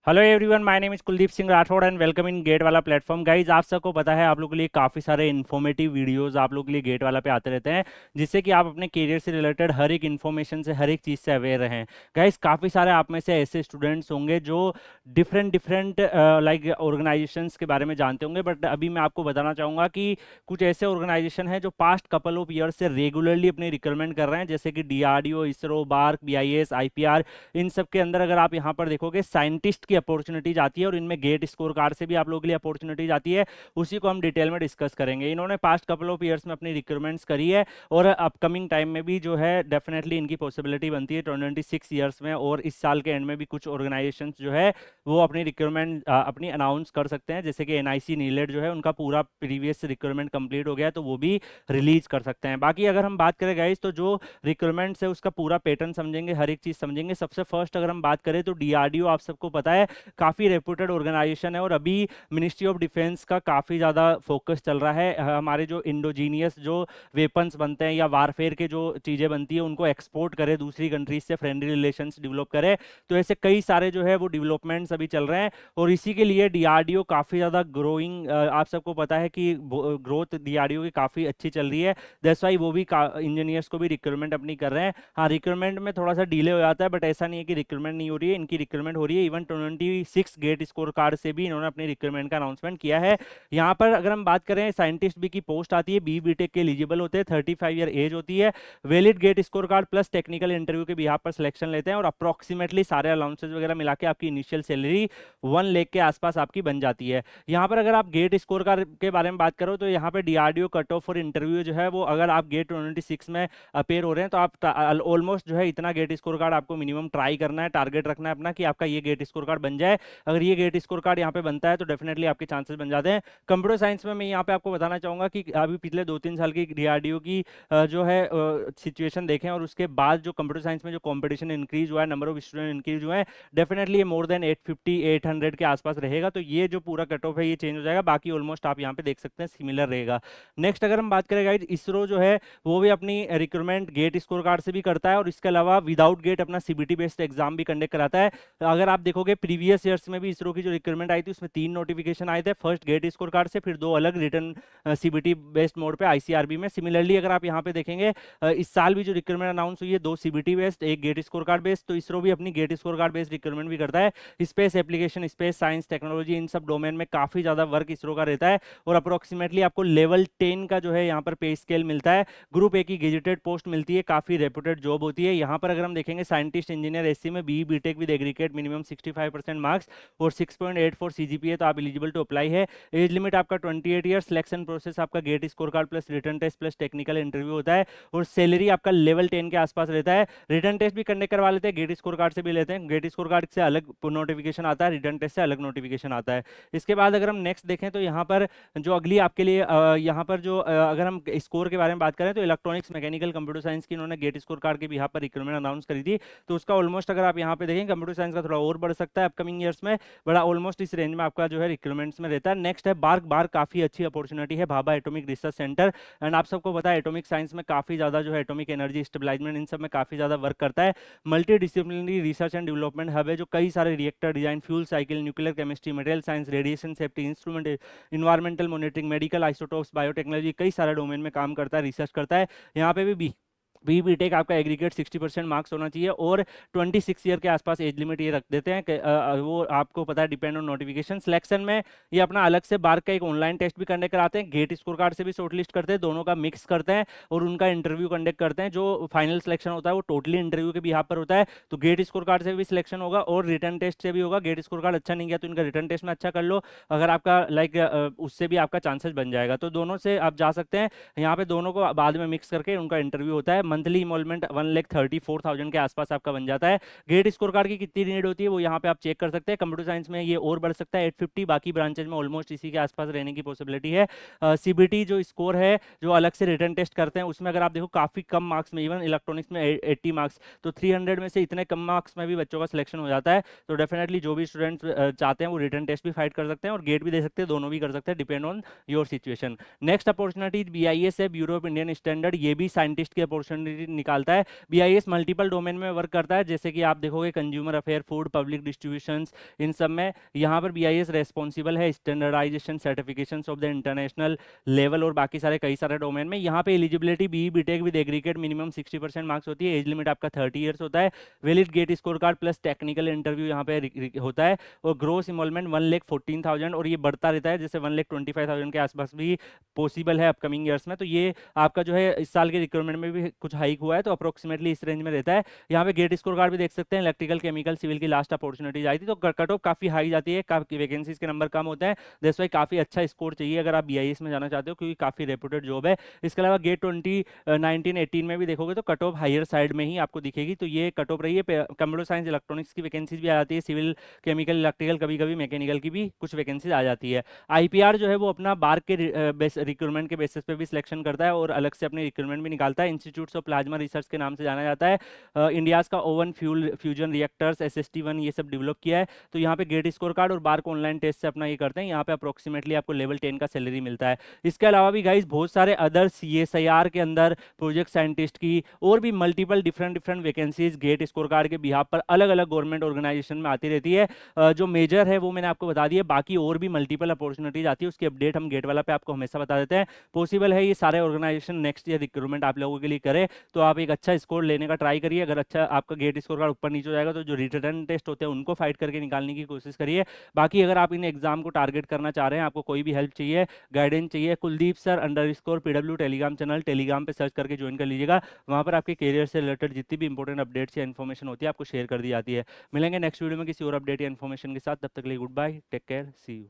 Hello everyone, my name is Kuldeep Singh Rathore and welcome in GATE वाला platform. Guys, आप सबको पता है आप लोगों के लिए काफ़ी सारे इन्फॉर्मेटिव वीडियोस आप लोगों के लिए गेट वाला पे आते रहते हैं, जिससे कि आप अपने करियर से रिलेटेड हर एक इन्फॉर्मेशन से हर एक चीज़ से अवेयर रहें। गाइज, काफ़ी सारे आप में से ऐसे स्टूडेंट्स होंगे जो डिफरेंट डिफरेंट लाइक ऑर्गेनाइजेशंस के बारे में जानते होंगे, बट अभी मैं आपको बताना चाहूँगा कि कुछ ऐसे ऑर्गेनाइजेशन हैं जो पास्ट कपल ऑफ ईयर से रेगुलरली अपनी रिक्रूटमेंट कर रहे हैं, जैसे कि DRDO, ISRO, BARC, BIS, IPR. इन सब के अंदर अगर आप यहाँ पर देखोगे साइंटिस्ट की अपॉर्चुनिटीज आती है और इनमें गेट स्कोर कार्ड से भी आप लोगों के लिए अपॉर्चुनिटीज आती है। उसी को हम डिटेल में डिस्कस करेंगे। इन्होंने पास्ट कपल ऑफ ईयर्स में अपनी रिक्रूटमेंट्स करी है और अपकमिंग टाइम में भी जो है डेफिनेटली इनकी पॉसिबिलिटी बनती है 26 ईयर्स में, और इस साल के एंड में भी कुछ ऑर्गेनाइजेशन जो है वो अपनी रिक्रूटमेंट अपनी अनाउंस कर सकते हैं। जैसे कि एनआईसी नीलेट जो है उनका पूरा प्रीवियस रिक्रूटमेंट कंप्लीट हो गया, तो वो भी रिलीज कर सकते हैं। बाकी अगर हम बात करें गाइस, तो जो रिक्रूटमेंट है उसका पूरा पैटर्न समझेंगे, हर एक चीज समझेंगे। सबसे फर्स्ट अगर हम बात करें तो डीआरडीओ आप सबको पता है काफी रेपुटेड ऑर्गेनाइजेशन है और अभी मिनिस्ट्री ऑफ डिफेंस का काफी ज्यादा फोकस चल रहा है हमारे जो इंडोजीनियस जो वेपन्स बनते हैं या वारफेयर के जो चीजें बनती है उनको एक्सपोर्ट करे दूसरी कंट्रीज से, फ्रेंडली रिलेशंस डेवलप करे। तो ऐसे कई सारे जो है वो डेवलपमेंट्स अभी चल रहे हैं और इसी के लिए डीआरडीओ काफी ज्यादा ग्रोइंग, आप सबको पता है कि ग्रोथ डीआरडीओ की काफी अच्छी चल रही है। दैट्स वाई वो भी इंजीनियर्स को भी रिक्रूटमेंट अपनी कर रहे हैं। हाँ, रिक्रूटमेंट में थोड़ा सा डिले हो जाता है, बट ऐसा नहीं है कि रिक्रूटमेंट नहीं हो रही है, इनकी रिक्रूटमेंट हो रही है। इवन 26 गेट स्कोर कार्ड से भी इन्होंने अपनी रिक्रूटमेंट का अनाउंसमेंट किया है। यहाँ पर अगर हम बात करें साइंटिस्ट भी की पोस्ट आती है, बी बीटेक के एलिजिबल होते हैं, 35 ईयर एज होती है, valid GATE score card plus technical interview के बिहाफ पर सिलेक्शन लेते हैं और अप्रोक्सीमेटली सारे अलाउंसेस वगैरह मिला के आपकी इनिशियल सैलरी 1 लाख के आसपास आपकी बन जाती है। यहाँ पर अगर आप गेट स्कोर कार्ड के बारे में बात करो तो यहाँ पर DRDO cut off for interview जो है वो, अगर आप गेट 26 में अपेयर हो रहे हैं तो आप ऑलमोस्ट जो है इतना गेट स्कोर कार्ड आपको मिनिमम ट्राई करना है, टारगेट रखना है अपना कि आपका ये गेट स्कोर कार्ड बन जाए। अगर ये गेट स्कोर कार्ड यहाँ पे बनता है तो डेफिनेटली आपके चांसेस बन जाते हैं। कंप्यूटर साइंस में मैं यहाँ पे आपको बताना चाहूंगा कि अभी पिछले 2-3 साल की डीआरडीओ की जो है सिचुएशन देखें और उसके बाद जो कंप्यूटर साइंस में जो कॉम्पिटिशन इंक्रीज हुआ है, नंबर ऑफ स्टूडेंट इंक्रीज हुए हैं, डेफिनेटली ये मोर देन 850 800 के आसपास रहेगा। तो ये जो पूरा कट ऑफ है ये चेंज हो जाएगा, बाकी ऑलमोस्ट आप यहाँ पे देख सकते हैं सिमिलर रहेगा। नेक्स्ट अगर हम बात करें गाइड, इसरो जो है वो भी अपनी रिक्रूटमेंट गेट स्कोर कार्ड से भी करता है और इसके अलावा विदाउट गेट अपना सीबीटी बेस्ड एग्जाम भी कंडक्ट कराता है। अगर आप देखोगे प्रीवियस ईयर्स में भी इसरो की जो रिक्रूटमेंट आई थी उसमें 3 नोटिफिकेशन आए थे, फर्स्ट गेट स्कोर कार्ड से, फिर 2 अलग रिटर्न सीबीटी बेस्ड मोड पे आईसीआरबी में। सिमिलरली अगर आप यहाँ पे देखेंगे इस साल भी जो रिक्रूटमेंट अनाउंस हुई है 2 CBT based, 1 GATE score card based, तो इसरो भी अपनी GATE score card based recruitment भी करता है। Space application, space science, technology, इन सब डोमेन में काफी ज्यादा वर्क इसरो का रहता है और अप्रोक्सीमेटली आपको लेवल 10 का जो है यहाँ पर पे स्केल मिलता है। ग्रुप ए की गेजेटेड पोस्ट मिलती है, काफी रेपुटेड जॉब होती है। यहाँ पर अगर हम देखेंगे साइंटिस्ट इंजीनियर एससी में B BTech with aggregate minimum 65% marks और 6.84 सीजीपीए, तो आप एलिजिबल टू अप्लाई है। एज लिमिट आपका 28 ईयर। सिलेक्शन प्रोसेस आपका GATE score card plus written test plus technical interview होता है और सैलरी आपका लेवल 10 के आसपास रहता है। रिटर्न टेस्ट भी कंडक्ट करवा लेते हैं, गेट स्कोर कार्ड से भी लेते हैं। गेट स्कोर कार्ड से अलग नोटिफिकेशन आता है, रिटर्न टेस्ट से अलग नोटिफिकेशन आता है। इसके बाद अगर हम नेक्स्ट देखें तो यहाँ पर जो अगली आपके लिए यहाँ पर जो अगर हम स्कोर के बारे में बात करें तो इलेक्ट्रॉनिक्स, मैकेनिकल, कंप्यूटर साइंस की इन्होंने गेट स्कोर कार्ड के भी यहाँ पर रिक्रूटमेंट अनाउंस करी थी। तो उसका ऑलमोस्ट अगर आप यहाँ पे देखें कंप्यूटर साइंस का थोड़ा और बढ़ सकता है अपकमिंग ईयर्स में, बड़ा ऑलमोस्ट इस रेंज में आपका जो है रिक्रूटमेंट्स में रहता है। नेक्स्ट है बार्क। बार्क काफी अच्छी अपॉर्चुनिटी है, Bhabha atomic research centre, and आप सबको पता है एटॉमिक साइंस में काफी ज्यादा जो है एटॉमिक एनर्जी स्टेबलाइजमेंट इन सब में काफी ज्यादा वर्क करता है। Multi disciplinary research and development hub है जो कई सारे reactor design, fuel cycle, nuclear chemistry, material science, radiation safety, instrument, environmental monitoring, medical isotopes, biotechnology, कई सारे डोमेन में काम करता है, रिसर्च करता है। यहाँ पे भी बी बीटेक आपका एग्रीगेट 60% मार्क्स होना चाहिए और 26 ईयर के आसपास एज लिमिट ये रख देते हैं कि वो आपको पता है डिपेंड ऑन नोटिफिकेशन। सिलेक्शन में ये अपना अलग से बार्क का एक ऑनलाइन टेस्ट भी कंडक्ट कराते हैं, गेट स्कोर कार्ड से भी शॉर्टलिस्ट करते हैं, दोनों का मिक्स करते हैं और उनका इंटरव्यू कंडक्ट करते हैं। जो फाइनल सिलेक्शन होता है वो टोटली इंटरव्यू के बिहाफ पर होता है, तो गेट स्कोर कार्ड से भी सिलेक्शन होगा और रिटर्न टेस्ट से भी होगा। गेट स्कोर कार्ड अच्छा नहीं गया तो इनका रिटर्न टेस्ट में अच्छा कर लो, अगर आपका लाइक उससे भी आपका चांसेस बन जाएगा, तो दोनों से आप जा सकते हैं। यहाँ पे दोनों को बाद में मिक्स करके उनका इंटरव्यू होता है। मंथली इनवॉल्वमेंट 1,34,000 के आसपास आपका बन जाता है। गेट स्कोर कार्ड की कितनी नीड होती है वो यहाँ पे आप चेक कर सकते हैं। कंप्यूटर साइंस में ये और बढ़ सकता है 850, बाकी ब्रांचेज में ऑलमोस्ट इसी के आसपास रहने की पॉसिबिलिटी है। सीबीटी जो स्कोर है जो अलग से रिटर्न टेस्ट करते हैं उसमें अगर आप देखो काफी कम मार्क्स में, इवन इलेक्ट्रॉनिक्स में 80 मार्क्स, तो 300 में से इतने कम मार्क्स में भी बच्चों का सिलेक्शन हो जाता है। तो डेफिनेटली जो भी स्टूडेंट्स चाहते हैं वो रिटर्न टेस्ट भी फाइट कर सकते हैं और गेट भी दे सकते हैं, दोनों भी कर सकते हैं, depend on your situation. Next opportunity BIS है, ब्यूरो ऑफ इंडियन स्टैंडर्ड, ये भी साइंटिस्ट की अपॉर्चुनिटी अपॉर्चुनिटी निकालता है। बीआईएस मल्टीपल डोमेन में वर्क करता है, जैसे कि आप देखोगे consumer affair, food, public distributions, इन सब में यहाँ पर बीआईएस रेस्पॉन्सिबल है standardisation certification of the international level और बाकी सारे कई सारे डोमेन में। यहाँ पे eligibility B BTech with aggregate minimum 60% marks होती है। एज लिमिट आपका 30 ईयर्स होता है। Valid GATE score card plus technical interview यहाँ पे होता है। और ग्रोस इनवॉल्वमेंट 1,14,000 और ये बढ़ता रहता है, जैसे 1,25,000 के आसपास भी पॉसिबल है अपकमिंग ईयर्स में। तो ये आपका जो है इस साल के रिक्रूटमेंट में भी कुछ हाइक हुआ है, तो अप्रोक्सीमेटली इस रेंज में रहता है। यहाँ पे गेट स्कोर कार्ड भी देख सकते हैं। इलेक्ट्रिकल, केमिकल, सिविल की लास्ट अपॉर्चुनिटीज आई थी, तो कट ऑफ काफी हाई जाती है, काफी वैकेंसीज के नंबर कम होते हैं। दैट्स वाई काफी अच्छा स्कोर चाहिए अगर आप बीआईएस में जाना चाहते हो, क्योंकि काफी रेपुटेड जॉब है। इसके अलावा गेट 2019-18 में भी देखोगे तो कट ऑफ हायर साइड में ही आपको दिखेगी। तो ये कट ऑफ रही है। कंप्यूटर साइंस, इलेक्ट्रॉनिक्स की वैकेंसीज भी आ जाती है, सिविल, केमिकल, इलेक्ट्रिकल, कभी कभी मैकेनिकल की भी कुछ वैकेंसीज आ जाती है। आईपीआर जो है वो अपना बार के रिक्रूटमेंट के बेसिस पे भी सिलेक्शन करता है और अलग से अपनी रिक्रूटमेंट भी निकालता है। इंस्टीट्यूट्स ऑफ प्लाज्मा रिसर्च के नाम से जाना जाता है। इंडियाज का ओवन फ्यूजन रिएक्टर्स SST-1 ये सब डेवलप किया है। तो यहाँ पे गेट स्कोर कार्ड और बार को ऑनलाइन टेस्ट से अपना ये करते हैं। यहाँ पे अप्रोक्सीमेटली आपको लेवल 10 का सैलरी मिलता है। इसके अलावा भी गाइज बहुत सारे अदर CSIR के अंदर प्रोजेक्ट साइंटिस्ट की और भी multiple different vacancies GATE score card के बिहाफ पर अलग अलग गवर्नमेंट ऑर्गेनाइजेशन में आती रहती है। जो मेजर है वो मैंने आपको बता दिया, बाकी और भी मल्टीपल अपॉर्चुनिटीज आती है, उसकी अपडेट हम गेट वाला पे आपको हमेशा बता देते हैं। पॉसिबल है ये सारे ऑर्गेनाइजेशन नेक्स्ट ईयर रिक्रूटमेंट आप लोगों के लिए करे, तो आप एक अच्छा स्कोर लेने का ट्राई करिए। अगर अच्छा आपका गेट स्कोर कार्ड ऊपर नीचे हो जाएगा तो जो रिटर्न टेस्ट होते हैं उनको फाइट करके निकालने की कोशिश करिए। बाकी अगर आप इन एग्जाम को टारगेट करना चाह रहे हैं, आपको कोई भी हेल्प चाहिए, गाइडेंस चाहिए, Kuldeep sir _PW Telegram channel Telegram पे सर्च करके ज्वाइन कर लीजिएगा। वहाँ पर आपके करियर से रिलेटेड जितनी भी इंपॉर्टेंट अपडेट्स या इन्फॉर्मेशन होती है आपको शेयर कर दी जाती है। मिलेंगे नेक्स्ट वीडियो में किसी और अपडेट या इन्फॉर्मेशन के साथ, तब तक के लिए goodbye, take care, see you.